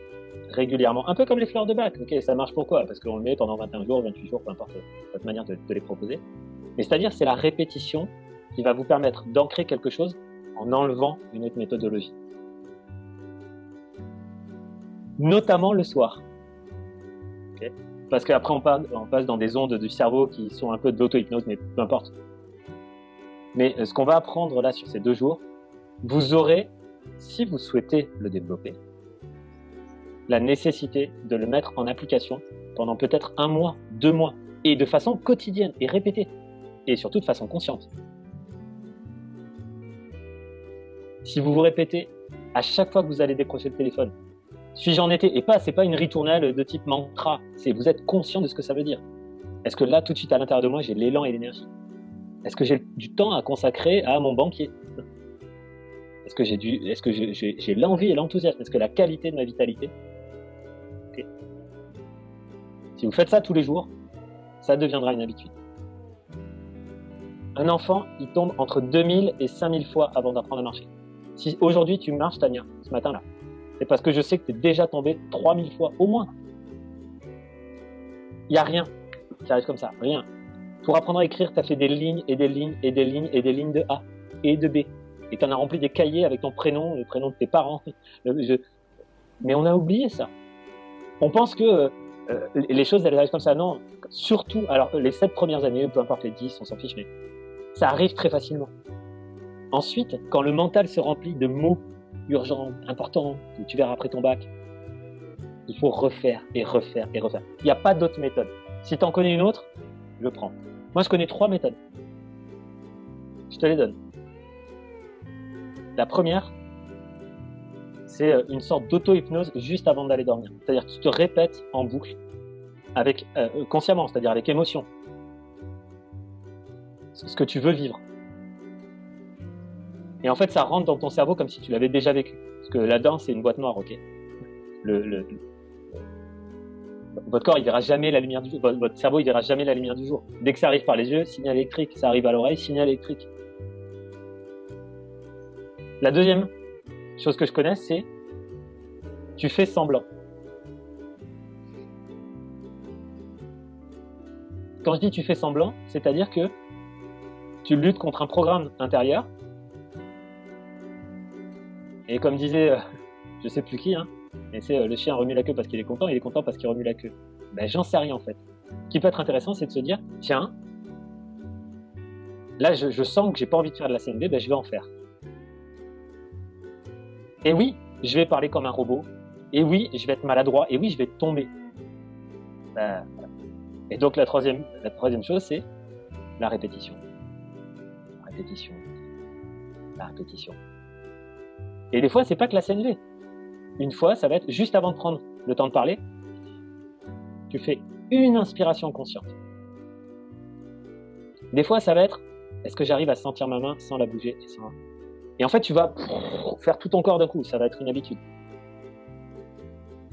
régulièrement. Un peu comme les fleurs de bac. Ok, ça marche pourquoi? Parce qu'on le met pendant 21 jours, 28 jours, peu importe votre manière de les proposer. Mais c'est-à-dire, c'est la répétition qui va vous permettre d'ancrer quelque chose en enlevant une autre méthodologie. Notamment le soir. Okay, parce qu'après, on passe dans des ondes du cerveau qui sont un peu de l'auto-hypnose, mais peu importe. Mais ce qu'on va apprendre là sur ces 2 jours, vous aurez, si vous souhaitez le développer, la nécessité de le mettre en application pendant peut-être 1 mois, 2 mois, et de façon quotidienne et répétée, et surtout de façon consciente. Si vous vous répétez à chaque fois que vous allez décrocher le téléphone, suis-je en été, et c'est pas une ritournelle de type mantra, c'est vous êtes conscient de ce que ça veut dire. Est-ce que là, tout de suite à l'intérieur de moi, j'ai l'élan et l'énergie? Est-ce que j'ai du temps à consacrer à mon banquier? Est-ce que j'ai l'envie et l'enthousiasme? Est-ce que la qualité de ma vitalité? Okay. Si vous faites ça tous les jours, ça deviendra une habitude. Un enfant, il tombe entre 2000 et 5000 fois avant d'apprendre à marcher. Si aujourd'hui tu marches, Tania, ce matin-là, c'est parce que je sais que tu es déjà tombé 3000 fois au moins. Il n'y a rien qui arrive comme ça, rien. Pour apprendre à écrire, tu as fait des lignes et des lignes et des lignes et des lignes de A et de B. Et tu en as rempli des cahiers avec ton prénom, le prénom de tes parents. Mais on a oublié ça. On pense que les choses, elles arrivent comme ça. Non, surtout, alors les 7 premières années, peu importe les 10, on s'en fiche, mais ça arrive très facilement. Ensuite, quand le mental se remplit de mots urgents, importants, que tu verras après ton bac, il faut refaire et refaire et refaire. Il n'y a pas d'autre méthode. Si tu en connais une autre, je prends. Moi, je connais 3 méthodes. Je te les donne. La première, c'est une sorte d'auto-hypnose juste avant d'aller dormir. C'est-à-dire que tu te répètes en boucle, avec consciemment, c'est-à-dire avec émotion, ce que tu veux vivre. Et en fait, ça rentre dans ton cerveau comme si tu l'avais déjà vécu. Parce que là-dedans, c'est une boîte noire, ok? Votre corps, il verra jamais la lumière du jour. Votre cerveau, il verra jamais la lumière du jour. Dès que ça arrive par les yeux, signal électrique. Ça arrive à l'oreille, signal électrique. La deuxième chose que je connais, c'est tu fais semblant. Quand je dis tu fais semblant, c'est-à-dire que tu luttes contre un programme intérieur. Et comme disait, je sais plus qui, mais c'est le chien remue la queue parce qu'il est content parce qu'il remue la queue. Ben, j'en sais rien en fait. Ce qui peut être intéressant, c'est de se dire, tiens, là je sens que j'ai pas envie de faire de la CNV, ben je vais en faire. Et oui, je vais parler comme un robot. Et oui, je vais être maladroit. Et oui, je vais tomber. Ben, voilà. Et donc la troisième chose, c'est la répétition. La répétition. La répétition. Et des fois, c'est pas que la CNV. Une fois, ça va être juste avant de prendre le temps de parler, tu fais une inspiration consciente. Des fois, ça va être, est-ce que j'arrive à sentir ma main sans la bouger et en fait, tu vas faire tout ton corps d'un coup. Ça va être une habitude.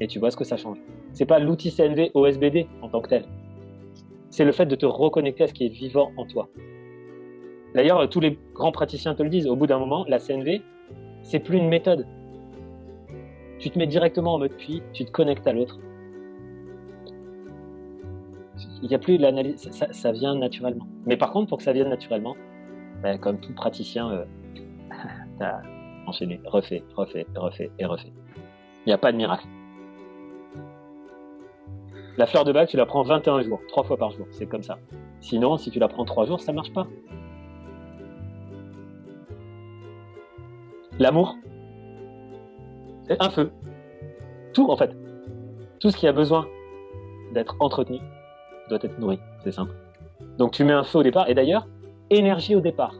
Et tu vois ce que ça change. C'est pas l'outil CNV OSBD en tant que tel. C'est le fait de te reconnecter à ce qui est vivant en toi. D'ailleurs, tous les grands praticiens te le disent. Au bout d'un moment, la CNV, c'est plus une méthode. Tu te mets directement en mode puits, tu te connectes à l'autre. Il n'y a plus l'analyse, ça vient naturellement. Mais par contre, pour que ça vienne naturellement, comme tout praticien, t'as enchaîné, refait. Il n'y a pas de miracle. La fleur de bac, tu la prends 21 jours, 3 fois par jour, c'est comme ça. Sinon, si tu la prends 3 jours, ça ne marche pas. L'amour, c'est un feu. Tout, en fait. Tout ce qui a besoin d'être entretenu doit être nourri, c'est simple. Donc tu mets un feu au départ, et d'ailleurs, énergie au départ.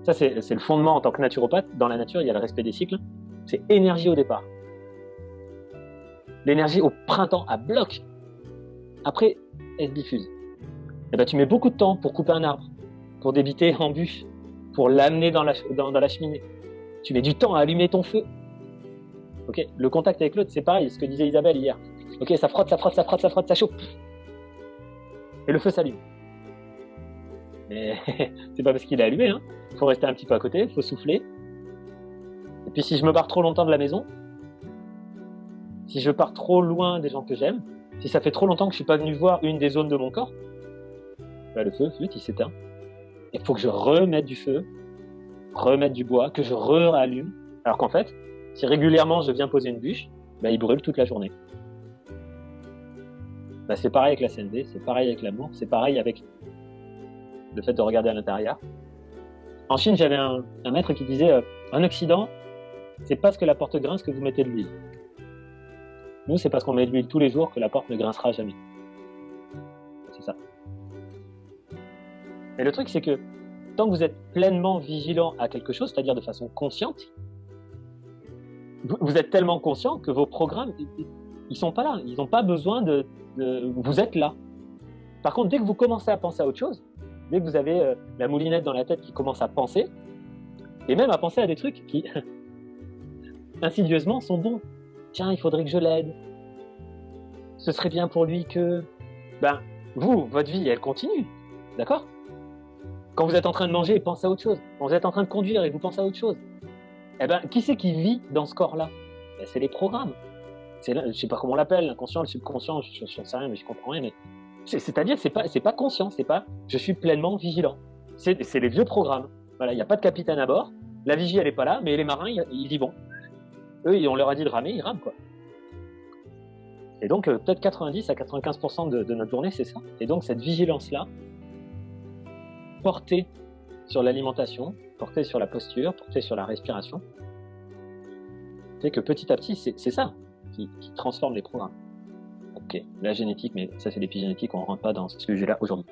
Ça, c'est le fondement en tant que naturopathe. Dans la nature, il y a le respect des cycles. C'est énergie au départ. L'énergie au printemps à bloc. Après, elle se diffuse. Et ben, tu mets beaucoup de temps pour couper un arbre, pour débiter en bûche, pour l'amener dans la cheminée. Tu mets du temps à allumer ton feu. Okay, le contact avec l'autre, c'est pareil, ce que disait Isabelle hier. Ok, ça frotte, ça chauffe. Et le feu s'allume. Mais c'est pas parce qu'il est allumé, Faut rester un petit peu à côté, faut souffler. Et puis si je me barre trop longtemps de la maison, si je pars trop loin des gens que j'aime, si ça fait trop longtemps que je suis pas venu voir une des zones de mon corps, le feu, il s'éteint. Il faut que je remette du feu, remette du bois, que je rallume. Alors qu'en fait, si régulièrement je viens poser une bûche, il brûle toute la journée. C'est pareil avec la CNV, c'est pareil avec l'amour, c'est pareil avec le fait de regarder à l'intérieur. En Chine, j'avais un maître qui disait en Occident, c'est parce que la porte grince que vous mettez de l'huile. Nous, c'est parce qu'on met de l'huile tous les jours que la porte ne grincera jamais. C'est ça. Mais le truc, c'est que tant que vous êtes pleinement vigilant à quelque chose, c'est-à-dire de façon consciente, vous êtes tellement conscient que vos programmes, ils sont pas là. Ils n'ont pas besoin de... Vous êtes là. Par contre, dès que vous commencez à penser à autre chose, dès que vous avez la moulinette dans la tête qui commence à penser, et même à penser à des trucs qui, insidieusement, sont bons. Tiens, il faudrait que je l'aide. Ce serait bien pour lui que... vous, votre vie, elle continue. D'accord ? Quand vous êtes en train de manger, pensez à autre chose. Quand vous êtes en train de conduire et vous pensez à autre chose. Qui c'est qui vit dans ce corps-là ? C'est les programmes. Je ne sais pas comment on l'appelle, l'inconscient, le subconscient, je ne sais rien, mais je comprends rien. Mais c'est-à-dire que c'est pas conscient, c'est pas je suis pleinement vigilant. C'est les vieux programmes. Voilà, il n'y a pas de capitaine à bord, la vigie elle est pas là, mais les marins ils y vont. Eux, on leur a dit de ramer, ils rament quoi. Et donc peut-être 90 à 95% de notre journée c'est ça. Et donc cette vigilance-là, portée sur l'alimentation, portée sur la posture, portée sur la respiration, fait que petit à petit c'est ça qui transforme les programmes. Ok, la génétique, mais ça c'est l'épigénétique, on ne rentre pas dans ce sujet-là aujourd'hui.